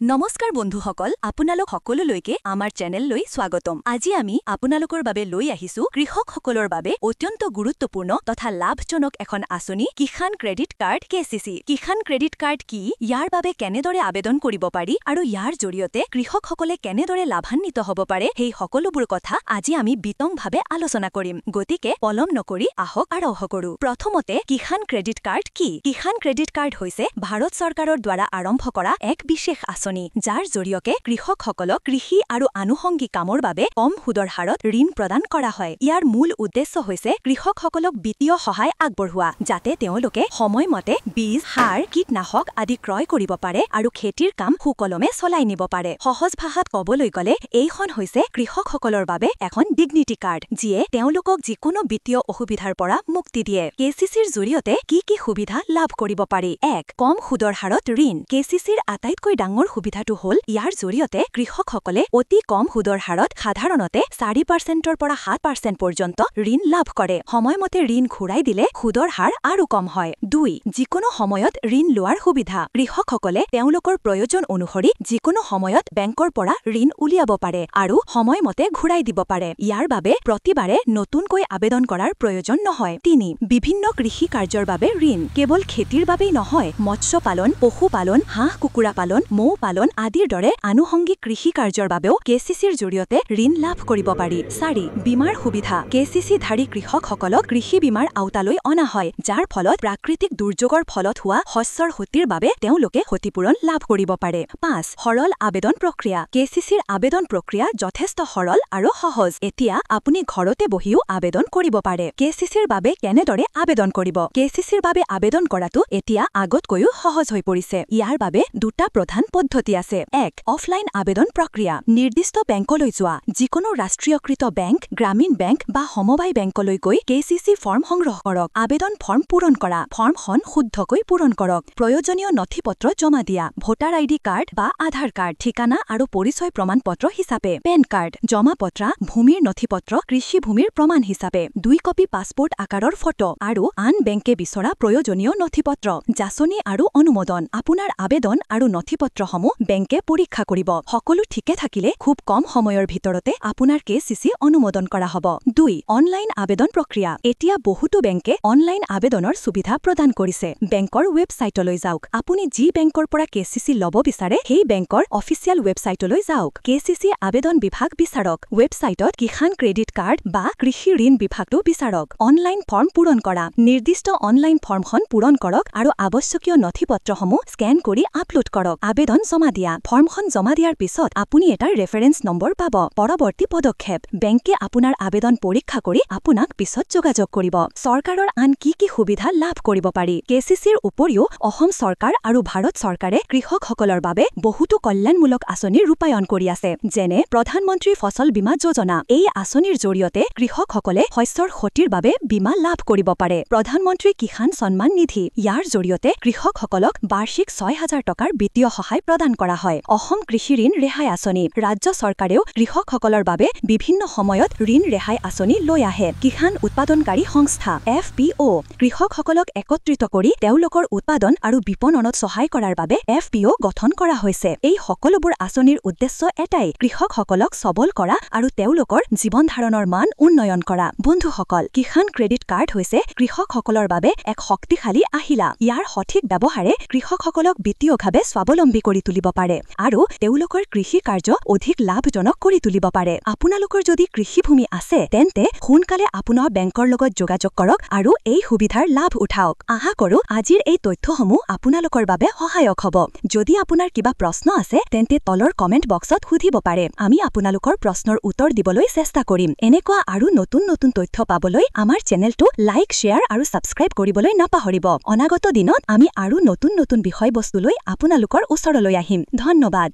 নমস্কাৰ বন্ধুসকল, আপোনালোক সকলোলৈকে আমাৰ চেনেললৈ স্বাগতম। আজি আমি আপোনালোকৰ বাবে লৈ আহিছো কৃষকসকলৰ বাবে অত্যন্ত গুৰুত্বপূৰ্ণ তথা লাভজনক এখন আঁচনি Kisan credit card KCC. Kisan credit card কি, ইয়াৰ বাবে কেনেদৰে আবেদন কৰিব পাৰি আৰু ইয়াৰ জৰিয়তে কৃষকসকলে কেনেদৰে লাভান্বিত হ'ব পাৰে, সেই সকলোবোৰ কথা আজি আমি বিতংভাৱে আলোচনা কৰিম। গতিকে পলম নকৰি আহক আৰম্ভ কৰো। প্ৰথমতে কিষাণ ক্ৰেডিট কাৰ্ড কি? কিষাণ ক্ৰেডিট কাৰ্ড হৈছে ভাৰত চৰকাৰৰ দ্বাৰা আৰম্ভ কৰা এক বিশেষ আঁচনি, যাৰ জৰিয়তে কৃষকসকলক কৃষি আৰু আনুষংগিক কামৰ বাবে কম সুদৰ হাৰত ঋণ প্ৰদান কৰা হয়। ইয়াৰ মূল উদ্দেশ্য হৈছে কৃষকসকলক বিত্তীয় সহায় আগবঢ়োৱা, যাতে তেওঁলোকে সময়মতে বীজ, সাৰ, কীটনাশক আদি ক্ৰয় কৰিব পাৰে আৰু খেতিৰ কাম সুকলমে চলাই নিব পাৰে। সহজ ভাষাত ক'বলৈ গ'লে এইখন হৈছে কৃষকসকলৰ বাবে এখন ডিগনিটি কাৰ্ড, যিয়ে তেওঁলোকক যিকোনো বিত্তীয় অসুবিধাৰ পৰা মুক্তি দিয়ে। কেচিচিৰ জৰিয়তে কি কি সুবিধা লাভ কৰিব পাৰি? ১. কম সুদৰ হাৰত ঋণ। কেচিচিৰ আটাইতকৈ ডাঙৰ সুবিধাটো হ'ল ইয়াৰ জৰিয়তে কৃষকসকলে অতি কম সুদৰ হাৰত সাধাৰণতে ৪% পৰা ৭% পৰ্যন্ত ঋণ লাভ কৰে। সময়মতে ঋণ ঘূৰাই দিলে সুদৰ হাৰ আৰু কম হয়। ২. যিকোনো সময়ত ঋণ লোৱাৰ সুবিধা। কৃষকসকলে তেওঁলোকৰ প্ৰয়োজন অনুসৰি যিকোনো সময়ত বেংকৰ পৰা ঋণ উলিয়াব পাৰে আৰু সময়মতে ঘূৰাই দিব পাৰে। ইয়াৰ বাবে প্ৰতিবাৰে নতুনকৈ আবেদন কৰাৰ প্ৰয়োজন নহয়। ৩. বিভিন্ন কৃষি কাৰ্যৰ বাবে ঋণ। কেৱল খেতিৰ বাবেই নহয়, মৎস্য পালন, পশুপালন, হাঁহ কুকুৰা পালন, মৌ পালন আদিৰ দৰে আনুষংগিক কৃষি কাৰ্যৰ বাবেও কেচিচিৰ জৰিয়তে ঋণ লাভ কৰিব পাৰি। ৪. বীমাৰ সুবিধা। কেচিচিধাৰী কৃষকসকলক কৃষি বীমাৰ আওতালৈ অনা হয়, যাৰ ফলত প্ৰাকৃতিক দুৰ্যোগৰ ফলত হোৱা শস্যৰ ক্ষতিৰ বাবে তেওঁলোকে ক্ষতিপূৰণ লাভ কৰিব পাৰে। ৫. সৰল আবেদন প্ৰক্ৰিয়া। কেচিচিৰ আবেদন প্ৰক্ৰিয়া যথেষ্ট সৰল আৰু সহজ। এতিয়া আপুনি ঘৰতে বহিও আবেদন কৰিব পাৰে। কেচিচিৰ বাবে কেনেদৰে আবেদন কৰিব? কেচিচিৰ বাবে আবেদন কৰাটো এতিয়া আগতকৈও সহজ হৈ পৰিছে। ইয়াৰ বাবে দুটা প্ৰধান পদ্ধতি আছে। ১. অফলাইন আবেদন প্ৰক্ৰিয়া। নিৰ্দিষ্ট বেংকলৈ যোৱা। যিকোনো ৰাষ্ট্ৰীয়কৃত বেংক, গ্ৰামীণ বেংক বা সমবায় বেংকলৈ গৈ কেচিচি ফৰ্ম সংগ্ৰহ কৰক। আবেদন ফৰ্ম পূৰণ কৰা। ফৰ্মখন শুদ্ধকৈ পূৰণ কৰক। প্ৰয়োজনীয় নথিপত্ৰ জমা দিয়া। ভোটাৰ আইডি কাৰ্ড বা আধাৰ কাৰ্ড, ঠিকানা আৰু পৰিচয় প্ৰমাণপত্ৰ হিচাপে পেন কাৰ্ড, জমাপত্ৰা, ভূমিৰ নথিপত্ৰ, কৃষি ভূমিৰ প্ৰমাণ হিচাপে ২ কপি পাছপোৰ্ট আকাৰৰ ফটো আৰু আন বেংকে বিচৰা প্ৰয়োজনীয় নথিপত্ৰ, যাচনি আৰু অনুমোদন। আপোনাৰ আবেদন আৰু নথিপত্ৰসমূহ বেংকে পৰীক্ষা কৰিব। সকলো ঠিকে থাকিলে খুব কম সময়ৰ ভিতৰতে আপোনাৰ কেচিচি অনুমোদন কৰা হ'ব। ২. অনলাইন আবেদন প্ৰক্ৰিয়া। এতিয়া বহুতো বেংকে অনলাইন আবেদনৰ সুবিধা প্ৰদান কৰিছে। বেংকৰ ৱেবছাইটলৈ যাওক। আপুনি যি বেংকৰ পৰা কেচিচি ল'ব বিচাৰে সেই বেংকৰ অফিচিয়েল ৱেবছাইটলৈ যাওক। কেচিচি আবেদন বিভাগ বিচাৰক। ৱেবছাইটত কিষাণ ক্ৰেডিট কাৰ্ড বা কৃষি ঋণ বিভাগটো বিচাৰক। অনলাইন ফৰ্ম পূৰণ কৰা। নিৰ্দিষ্ট অনলাইন ফৰ্মখন পূৰণ কৰক আৰু আৱশ্যকীয় নথিপত্ৰসমূহ স্কেন কৰি আপলোড কৰক। আবেদন জমা দিয়া। ফৰ্মখন জমা দিয়াৰ পিছত আপুনি এটা ৰেফাৰেন্স নম্বৰ পাব। পৰৱৰ্তী পদক্ষেপ, বেংকে আপোনাৰ আবেদন পৰীক্ষা কৰি আপোনাক পিছত যোগাযোগ কৰিব। চৰকাৰৰ আন কি কি সুবিধা লাভ কৰিব পাৰি? কেচিচিৰ উপৰিও অসম চৰকাৰ আৰু ভাৰত চৰকাৰে কৃষকসকলৰ বাবে বহুতো কল্যাণমূলক আঁচনি ৰূপায়ণ কৰি আছে, যেনে প্ৰধানমন্ত্ৰী ফচল বীমা যোজনা। এই আঁচনিৰ জৰিয়তে কৃষকসকলে শস্যৰ ক্ষতিৰ বাবে বীমা লাভ কৰিব পাৰে। প্ৰধানমন্ত্ৰী কিষাণ সন্মান নিধি। ইয়াৰ জৰিয়তে কৃষকসকলক বাৰ্ষিক ৬,০০০ টকাৰ বিত্তীয় সহায় প্ৰদান কৰা হয়। অসম কৃষি ঋণ ৰেহাই আঁচনি। ৰাজ্য চৰকাৰেও কৃষকসকলৰ বাবে বিভিন্ন সময়ত ঋণ ৰেহাই আঁচনি লৈ আহে। কিষাণ উৎপাদনকাৰী সংস্থা FPO। কৃষকসকলক একত্ৰিত কৰি তেওঁলোকৰ উৎপাদন আৰু বিপণনত সহায় কৰাৰ বাবে FPO গঠন কৰা হৈছে। এই সকলোবোৰ আঁচনিৰ উদ্দেশ্য এটাই, কৃষকসকলক সবল কৰা আৰু তেওঁলোকৰ জীৱন ধাৰণৰ মান উন্নয়ন কৰা। বন্ধুসকল, কিষাণ ক্ৰেডিট কাৰ্ড হৈছে কৃষকসকলৰ বাবে এক শক্তিশালী আহিলা। ইয়াৰ সঠিক ব্যৱহাৰে কৃষকসকলক বিত্তীয়ভাৱে স্বাৱলম্বী কৰি তুলিব পাৰে আৰু তেওঁলোকৰ কৃষি কাৰ্য অধিক লাভজনক কৰি তুলিব পাৰে। আপোনালোকৰ যদি কৃষিভূমি আছে তেন্তে সোনকালে আপোনাৰ বেংকৰ লগত যোগাযোগ কৰক আৰু এই সুবিধাৰ লাভ উঠাওক। আশা কৰোঁ আজিৰ এই তথ্যসমূহ আপোনালোকৰ বাবে সহায়ক হ'ব। যদি আপোনাৰ কিবা প্ৰশ্ন আছে তেন্তে তলৰ কমেণ্ট বক্সত সুধিব পাৰে। আমি আপোনালোকৰ প্ৰশ্নৰ উত্তৰ দিবলৈ চেষ্টা কৰিম। এনেকুৱা আৰু নতুন নতুন তথ্য পাবলৈ আমাৰ চেনেলটো লাইক, শ্বেয়াৰ আৰু ছাবস্ক্ৰাইব কৰিবলৈ নাপাহৰিব। অনাগত দিনত আমি আৰু নতুন নতুন বিষয়বস্তু লৈ আপোনালোকৰ ওচৰলৈ আহিম। ধন্যবাদ।